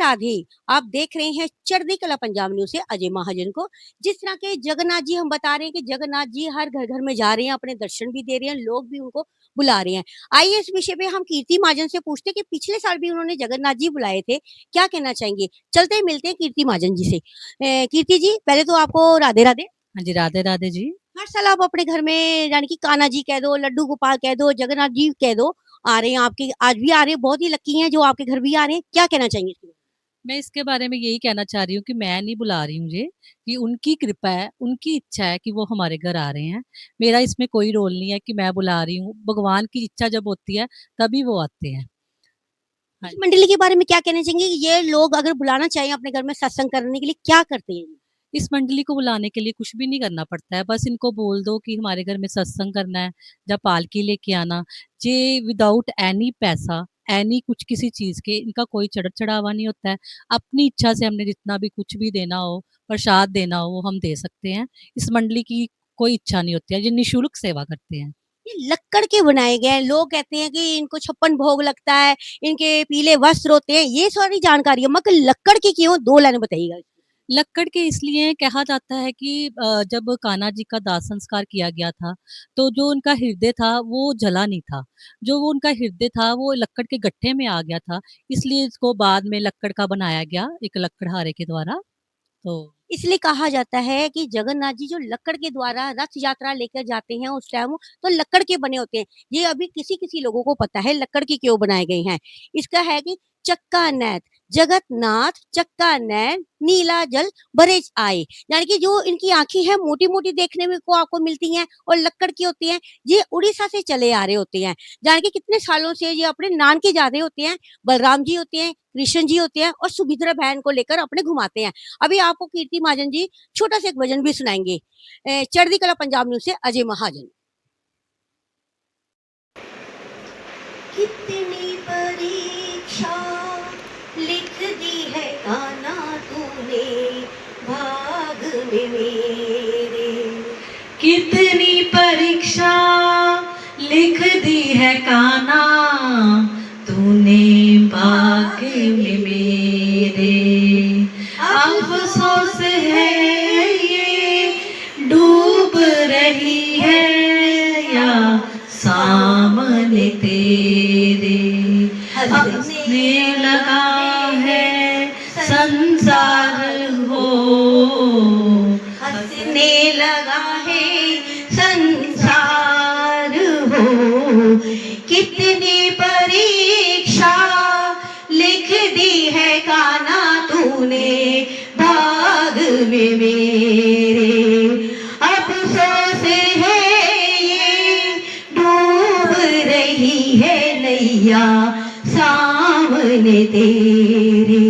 राधे। आप देख रहे हैं चढ़ती कला पंजाब न्यूज़ से अजय महाजन को। जिस तरह के जगन्नाथ जी हम बता रहे हैं कि जगन्नाथ जी हर घर-घर में जा रहे हैं, अपने दर्शन भी दे रहे हैं, लोग भी उनको बुला रहे हैं। आइए इस विषय पे हम कीर्ति महाजन से पूछते हैं कि पिछले साल भी उन्होंने जगन्नाथ जी बुलाए थे, क्या कहना चाहेंगे? चलते हैं मिलते हैं कीर्ति महाजन जी से। कीर्ति जी पहले तो आपको राधे-राधे। हाँ जी, राधे-राधे जी। हर साल आप अपने घर में यानी कि कान्हा जी कह दो, लड्डू गोपाल कह दो, जगन्नाथ जी कह दो, आ रहे हैं आपके आज भी आ रहे हैं, बहुत ही लकी हैं जो आपके घर भी आ रहे हैं। क्या कहना चाहेंगे इसके बारे मैं इसके बारे में यही कहना चाह रही हूँ कि मैं नहीं बुला रही हूँ ये, कि उनकी कृपा है, उनकी इच्छा है कि वो हमारे घर आ रहे हैं। मेरा इसमें कोई रोल नहीं है कि मैं बुला रही हूँ, भगवान की इच्छा जब होती है, तभी वो आते हैं। हाँ इस जी। मंडली के बारे में क्या कहना चाहेंगे? ये लोग अगर बुलाना चाहें अपने घर में सत्संग करने के लिए क्या करते हैं? इस मंडली को बुलाने के लिए कुछ भी नहीं करना पड़ता है, बस इनको बोल दो कि हमारे घर में सत्संग करना है या पालकी लेके आना। ये विदाउट एनी पैसा, एनी कुछ किसी चीज़ के इनका कोई चढ़ावा नहीं होता है। अपनी इच्छा से हमने जितना भी कुछ भी देना हो, प्रसाद देना हो, वो हम दे सकते हैं। इस मंडली की कोई इच्छा नहीं होती है, ये निःशुल्क सेवा करते हैं। ये लक्कड़ के बनाए गए हैं, लोग कहते हैं कि इनको 56 भोग लगता है, इनके पीले वस्त्र होते हैं, ये सारी जानकारी है, मगर लक्कड़ के क्यों? 2 लाइन बताइएगा। लक्कड़ के इसलिए कहा जाता है कि जब कान्हा जी का दाह संस्कार किया गया था, तो जो उनका हृदय था वो जला नहीं था। जो वो उनका हृदय था वो लक्कड़ के गट्ठे में आ गया था, इसलिए इसको बाद में लक्कड़ का बनाया गया, एक लकड़हारे के द्वारा। तो इसलिए कहा जाता है कि जगन्नाथ जी जो लक्कड़ के द्वारा रथ यात्रा लेकर जाते हैं उस टाइम तो लक्कड़ के बने होते हैं। ये अभी किसी-किसी लोगों को पता है लक्कड़ के क्यों बनाए गए हैं। इसका है कि चक्का नैत, जगतनाथ चक्का नैन नीला जल बरेज आए। यानी कि जो इनकी आँखें हैं मोटी-मोटी देखने में को आपको मिलती हैं और लक्कड़ की होती हैं, ये उड़ीसा से चले आ रहे होते हैं। यानी कि कितने सालों से ये अपने नानके जा रहे होते हैं, बलराम जी होते हैं, कृष्ण जी होते हैं और सुभद्रा बहन को लेकर अपने घुमाते हैं। अभी आपको कीर्ति महाजन जी छोटा-सा एक भजन भी सुनाएँगे। चढ़ती कला पंजाब न्यूज़ से अजय महाजन। कितनी परीक्षा लिख दी है कान्हा तूने भाग में मेरे। कितनी परीक्षा लिख दी है कान्हा तूने भाग्य में मेरे। अफसोस है ये डूब रही है या सामने तेरे। हंसने लगा है संसार हो, हंसने लगा है संसार हो। कितनी परीक्षा लिख दी है कान्हा तूने भाग में मेरे। अफसोस है ये डूब रही है नैया सामने तेरे।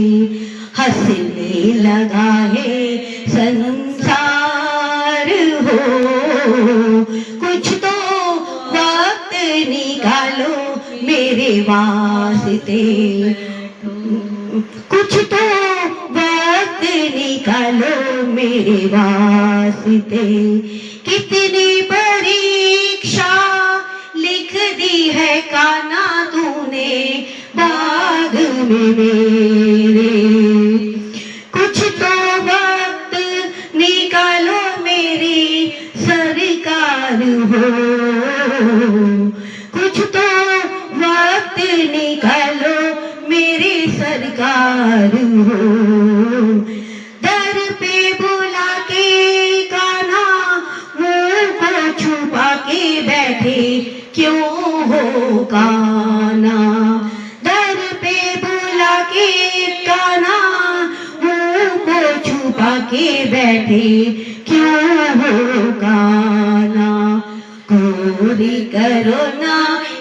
हंसने लगा है संसार हो, कुछ तो वक्त निकालो मेरे वास्ते। कुछ तो वक्त निकालो मेरे वास्ते। कितनी परीक्षा लिख दी है कान्हा तूने बाग में मेरे। कुछ तो वक्त निकालो मेरी सरकार हो, कुछ तो वक्त निकालो मेरी सरकार हो। दर पे बुला के कान्हा मुंह को छुपा के बैठे क्यों हो कान्हा। दर पे बुला के कान्हा मुंह को छुपा के बैठे क्यों हो कान्हा। गोरी करो ना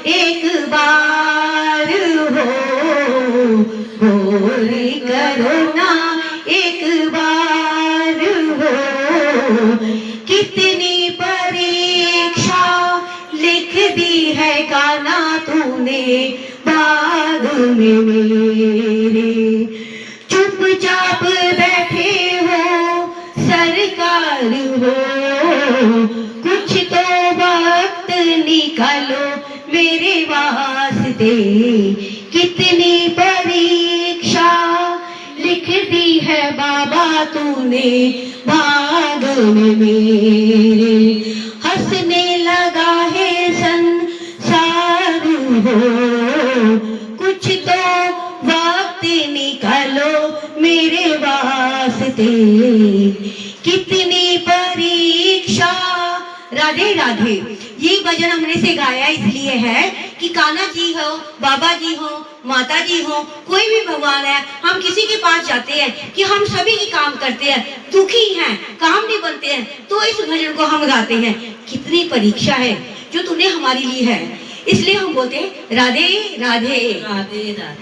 एक बार हो, गोरी करो ना एक बार हो। कितनी परीक्षा लिख दी है कान्हा तूने बाग में मेरे। चुपचाप बैठे हो सरकार हो, कुछ तो वक्त निकालो मेरे वास्ते। कितनी परीक्षा लिख दी है बाबा तूने भाग में मेरे, हंसने लगा है संसार हो, कुछ तो वक्त निकालो मेरे वास्ते, कितनी परीक्षा। राधे राधे। ये भजन हमने से गाया इसलिए है कि कान्हा जी हो, बाबा जी हो, माता जी हो, कोई भी भगवान है, हम किसी के पास जाते हैं कि हम सभी की काम करते हैं, दुखी हैं, काम नहीं बनते हैं, तो इस भजन को हम गाते हैं, कितनी परीक्षा है जो तूने हमारी ली है, इसलिए हम बोलते हैं राधे राधे। राधे राधे।